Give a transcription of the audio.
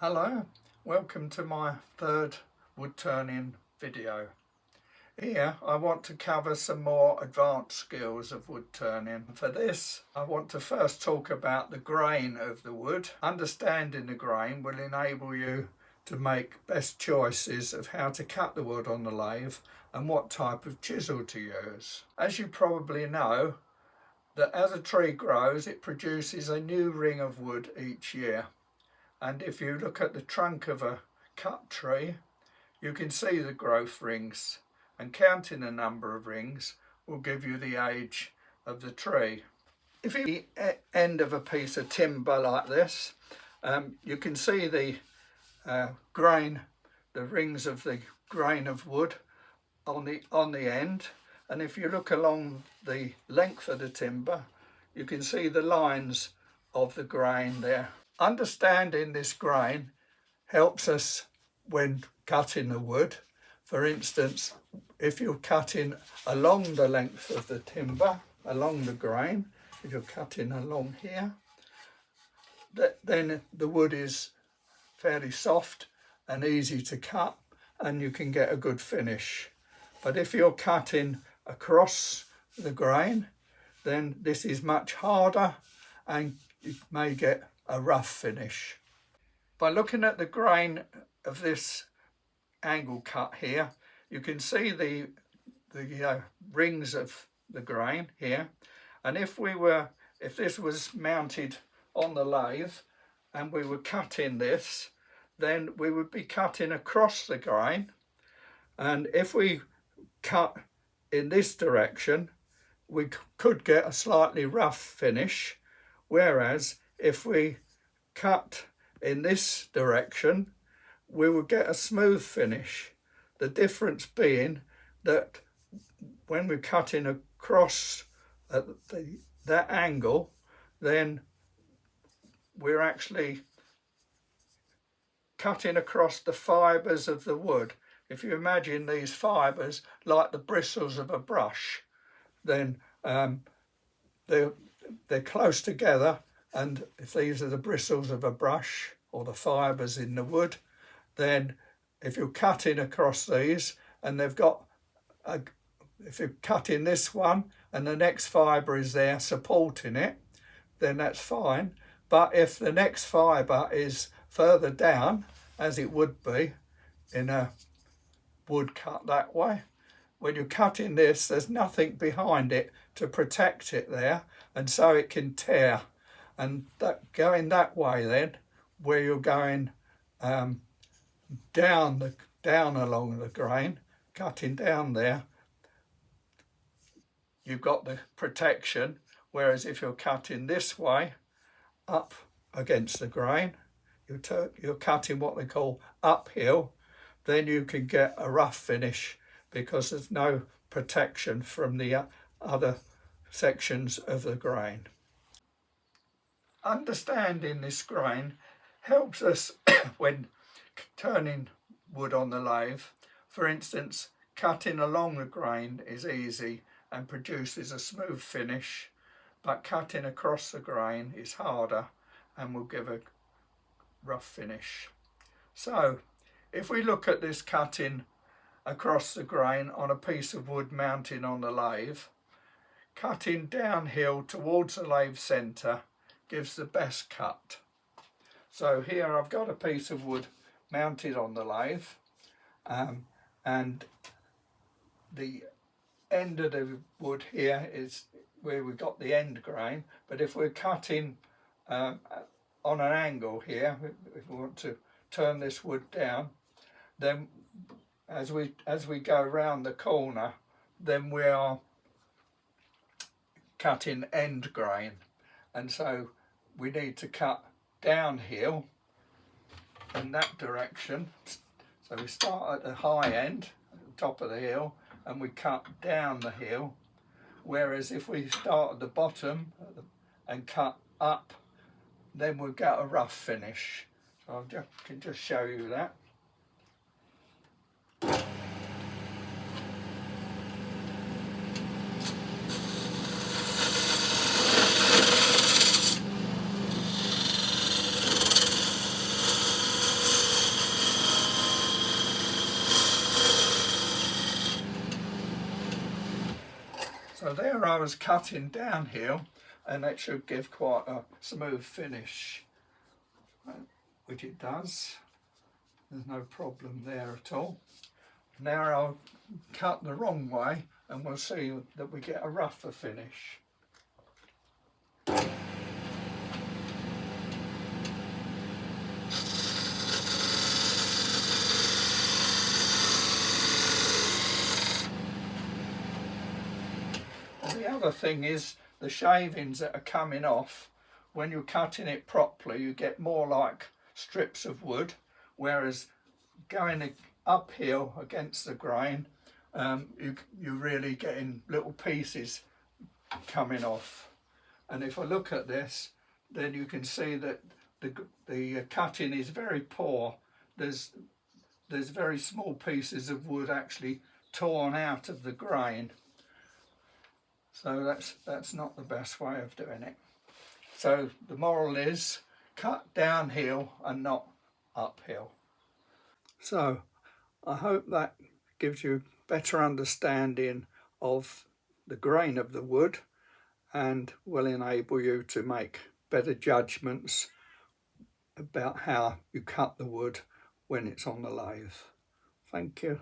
Hello, welcome to my third wood turning video. Here I want to cover some more advanced skills of wood turning. For this I want to first talk about the grain of the wood. Understanding the grain will enable you to make best choices of how to cut the wood on the lathe and what type of chisel to use. As you probably know, that as a tree grows it produces a new ring of wood each year. And if you look at the trunk of a cut tree, you can see the growth rings, and counting the number of rings will give you the age of the tree. If you end of a piece of timber like this, you can see the grain, the rings of the grain of wood on the end, and if you look along the length of the timber, you can see the lines of the grain there. Understanding this grain helps us when cutting the wood. For instance, if you're cutting along the length of the timber, along the grain, if you're cutting along here, then the wood is fairly soft and easy to cut and you can get a good finish. But if you're cutting across the grain, then this is much harder and you may get a rough finish. By looking at the grain of this angle cut here, you can see the rings of the grain here, and if this was mounted on the lathe and we were cutting this, then we would be cutting across the grain, and if we cut in this direction we could get a slightly rough finish, whereas if we cut in this direction we would get a smooth finish. The difference being that when we're cutting across at that angle, then we're actually cutting across the fibres of the wood. If you imagine these fibres like the bristles of a brush, then they're close together, and if these are the bristles of a brush or the fibres in the wood, then if you're cutting across these and they've got if you're cutting this one and the next fibre is there supporting it, then that's fine. But if the next fibre is further down, as it would be in a wood cut that way, when you're cutting this there's nothing behind it to protect it there, and so it can tear. And that going that way, then where you're going down along the grain, cutting down there, you've got the protection, whereas if you're cutting this way up against the grain, you're cutting what they call uphill, then you can get a rough finish because there's no protection from the other sections of the grain. Understanding this grain helps us when turning wood on the lathe. For instance, cutting along the grain is easy and produces a smooth finish, but cutting across the grain is harder and will give a rough finish. So if we look at this cutting across the grain on a piece of wood mounted on the lathe, cutting downhill towards the lathe centre gives the best cut. So here I've got a piece of wood mounted on the lathe, and the end of the wood here is where we got the end grain. But if we're cutting on an angle here, if we want to turn this wood down, then as we go round the corner, then we are cutting end grain, and so we need to cut downhill in that direction. So we start at the high end, at the top of the hill, and we cut down the hill, whereas if we start at the bottom and cut up, then we'll get a rough finish. So I can just show you that. So there I was cutting downhill, and that should give quite a smooth finish, which it does. There's no problem there at all. Now I'll cut the wrong way and we'll see that we get a rougher finish. The other thing is the shavings that are coming off. When you're cutting it properly, you get more like strips of wood, whereas going uphill against the grain, you're really getting little pieces coming off. And if I look at this, then you can see that the cutting is very poor. There's very small pieces of wood actually torn out of the grain. So that's not the best way of doing it. So the moral is cut downhill and not uphill. So I hope that gives you a better understanding of the grain of the wood and will enable you to make better judgments about how you cut the wood when it's on the lathe. Thank you.